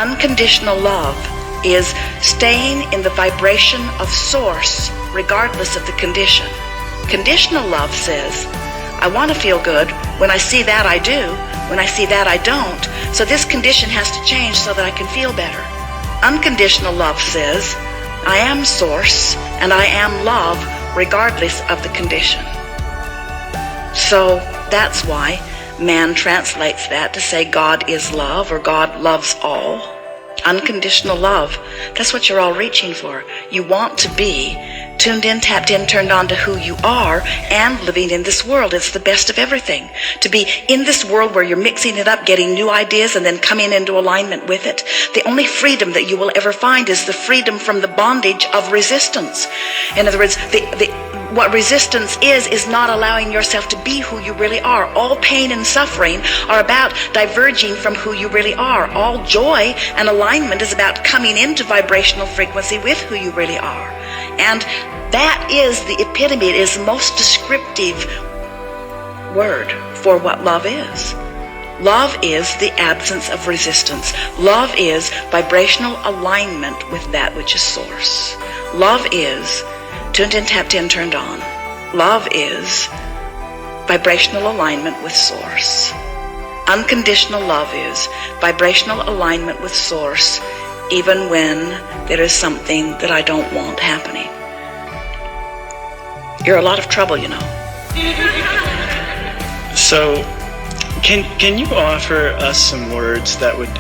Unconditional love is staying in the vibration of source regardless of the condition. Conditional love says, I want to feel good. When I see that, I do. When I see that, I don't. So this condition has to change so that I can feel better. Unconditional love says, I am source and I am love regardless of the condition. So that's why man translates that to say God is love or God loves all. Unconditional love, that's what you're all reaching for. You want to be tuned in, tapped in, turned on to who you are and living in this world. It's the best of everything. To be in this world where you're mixing it up, getting new ideas and then coming into alignment with it. The only freedom that you will ever find is the freedom from the bondage of resistance. In other words, what resistance is not allowing yourself to be who you really are. All pain and suffering are about diverging from who you really are. All joy and alignment is about coming into vibrational frequency with who you really are. And that is the epitome, it is the most descriptive word for what love is. Love is the absence of resistance. Love is vibrational alignment with that which is source. Love is tuned in, tapped in, turned on. Love is vibrational alignment with source. Unconditional love is vibrational alignment with source, even when there is something that I don't want happening. You're a lot of trouble, you know. So, can you offer us some words that would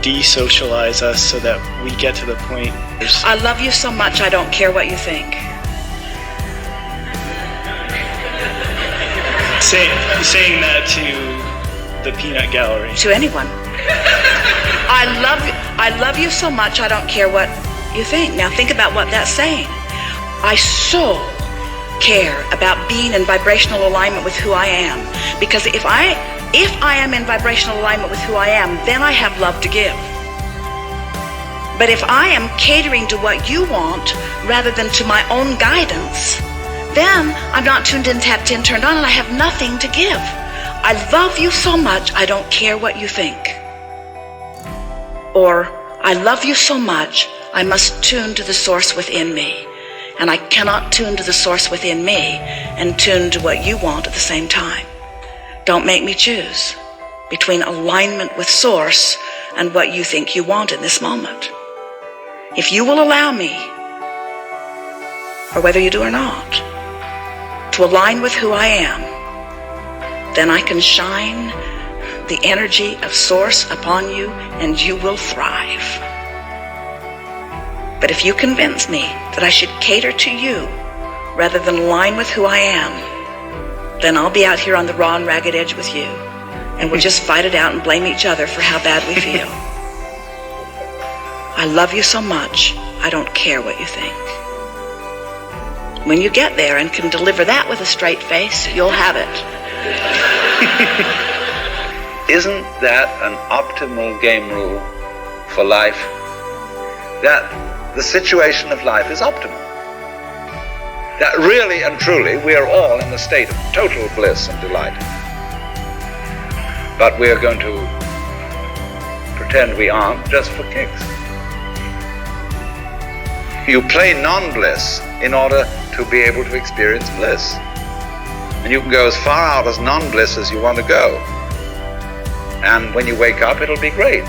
de-socialize us so that we get to the point? I love you so much, I don't care what you think. Saying that to the peanut gallery. To anyone. I love you so much, I don't care what you think. Now think about what that's saying. I so care about being in vibrational alignment with who I am. Because if I am in vibrational alignment with who I am, then I have love to give. But if I am catering to what you want rather than to my own guidance, then I'm not tuned in, tapped in, turned on, and I have nothing to give. I love you so much, I don't care what you think. Or, I love you so much, I must tune to the source within me. And I cannot tune to the source within me and tune to what you want at the same time. Don't make me choose between alignment with source and what you think you want in this moment. If you will allow me, or whether you do or not, to align with who I am, then I can shine the energy of source upon you and you will thrive. But if you convince me that I should cater to you rather than align with who I am, then I'll be out here on the raw and ragged edge with you, and we'll just fight it out and blame each other for how bad we feel. I love you so much, I don't care what you think. When you get there and can deliver that with a straight face, you'll have it. Isn't that an optimal game rule for life? That the situation of life is optimal. That really and truly we are all in a state of total bliss and delight. But we are going to pretend we aren't just for kicks. You play non-bliss in order to be able to experience bliss. And you can go as far out as non-bliss as you want to go. And when you wake up, it'll be great.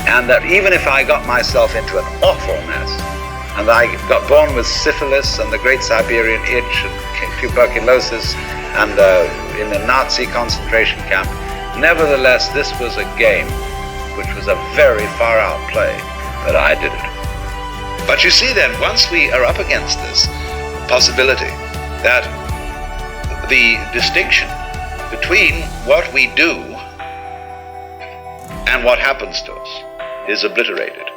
And that even if I got myself into an awful mess, and I got born with syphilis and the Great Siberian Itch and tuberculosis and in a Nazi concentration camp, nevertheless, this was a game which was a very far out play, but I did it. But you see then, once we are up against this possibility that the distinction between what we do and what happens to us is obliterated.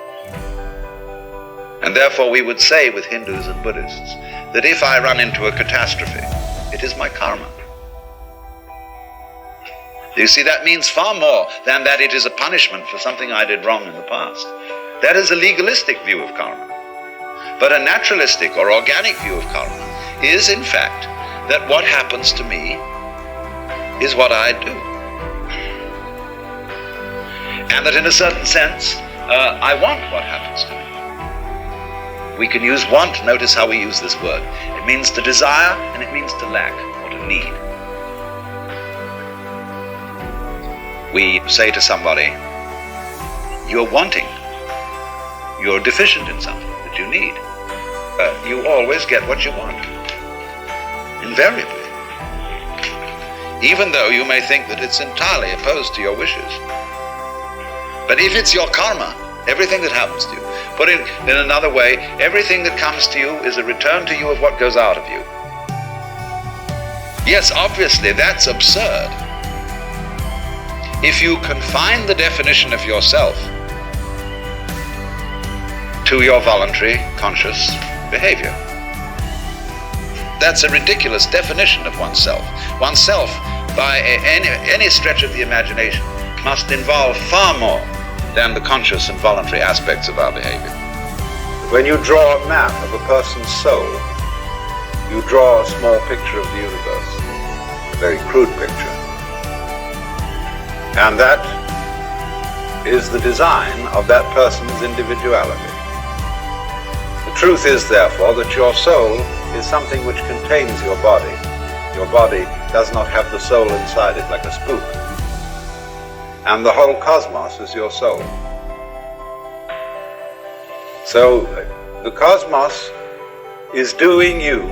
And therefore we would say with Hindus and Buddhists that if I run into a catastrophe, it is my karma. You see, that means far more than that it is a punishment for something I did wrong in the past. That is a legalistic view of karma. But a naturalistic or organic view of karma is, in fact, that what happens to me is what I do. And that in a certain sense, I want what happens to me. We can use want, notice how we use this word. It means to desire and it means to lack or to need. We say to somebody, you're wanting, you're deficient in something that you need. You always get what you want, invariably. Even though you may think that it's entirely opposed to your wishes. But if it's your karma, everything that happens to you, put it in another way, everything that comes to you is a return to you of what goes out of you. Yes, obviously, that's absurd. If you confine the definition of yourself to your voluntary, conscious behavior, that's a ridiculous definition of oneself. Oneself, by any stretch of the imagination, must involve far more than the conscious and voluntary aspects of our behavior. When you draw a map of a person's soul, you draw a small picture of the universe, a very crude picture. And that is the design of that person's individuality. The truth is, therefore, that your soul is something which contains your body. Your body does not have the soul inside it like a spook. And the whole cosmos is your soul. So the cosmos is doing you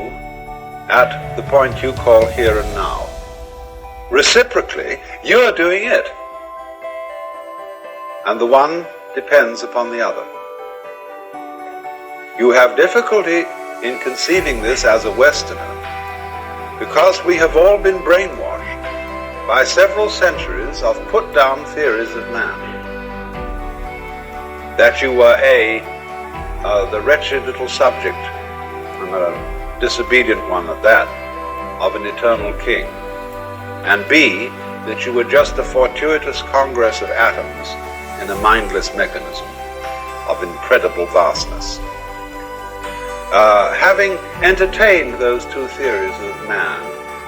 at the point you call here and now. Reciprocally, you're doing it. And the one depends upon the other. You have difficulty in conceiving this as a Westerner because we have all been brainwashed by several centuries of put-down theories of man. That you were the wretched little subject, and a disobedient one at that, of an eternal king. And B, that you were just a fortuitous congress of atoms in a mindless mechanism of incredible vastness. Having entertained those two theories of man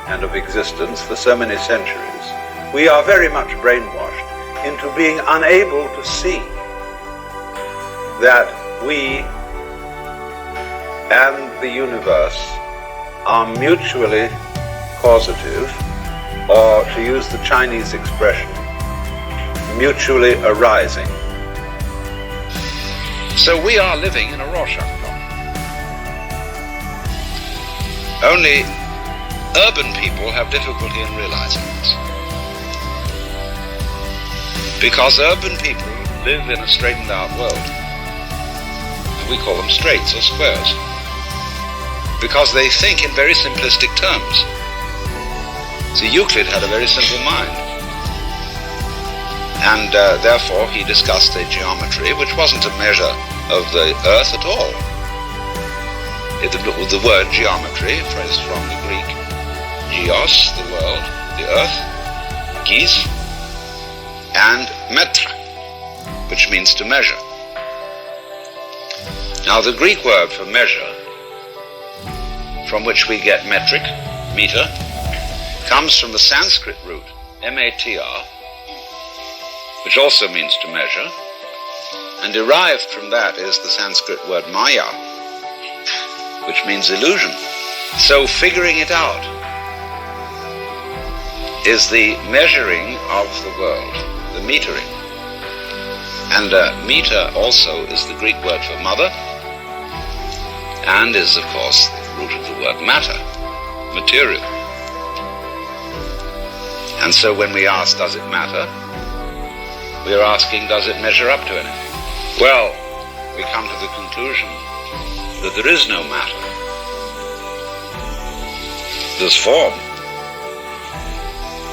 and of existence for so many centuries, we are very much brainwashed into being unable to see that we and the universe are mutually causative, or to use the Chinese expression, mutually arising. So we are living in a Rorschach problem. Only urban people have difficulty in realizing this. Because urban people live in a straightened out world. And we call them straights or squares. Because they think in very simplistic terms. See, Euclid had a very simple mind. And therefore he discussed a geometry which wasn't a measure of the earth at all. The word geometry, phrased from the Greek geos, the world, the earth, gis, and metra, which means to measure. Now the Greek word for measure, from which we get metric, meter, comes from the Sanskrit root, M-A-T-R, which also means to measure, and derived from that is the Sanskrit word maya, which means illusion. So figuring it out is the measuring of the world, the metering. And meter also is the Greek word for mother, and is of course the root of the word matter, material. And so when we ask, does it matter? We are asking, does it measure up to anything? Well, we come to the conclusion that there is no matter. There's form.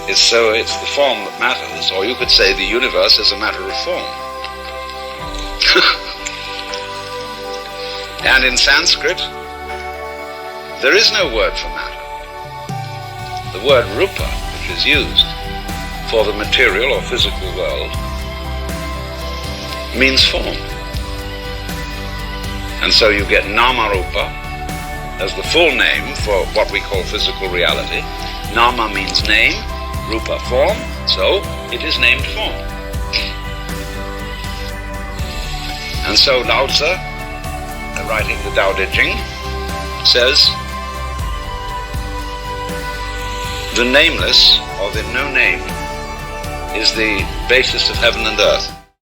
It's the form that matters, or you could say the universe is a matter of form. And in Sanskrit, there is no word for matter. The word rupa, which is used for the material or physical world, means form. And so you get nama rupa as the full name for what we call physical reality. Nama means name, rupa form, so it is named form. And so Lao Tzu, writing the Tao Te Ching, says, the nameless, or the no name, is the basis of heaven and earth.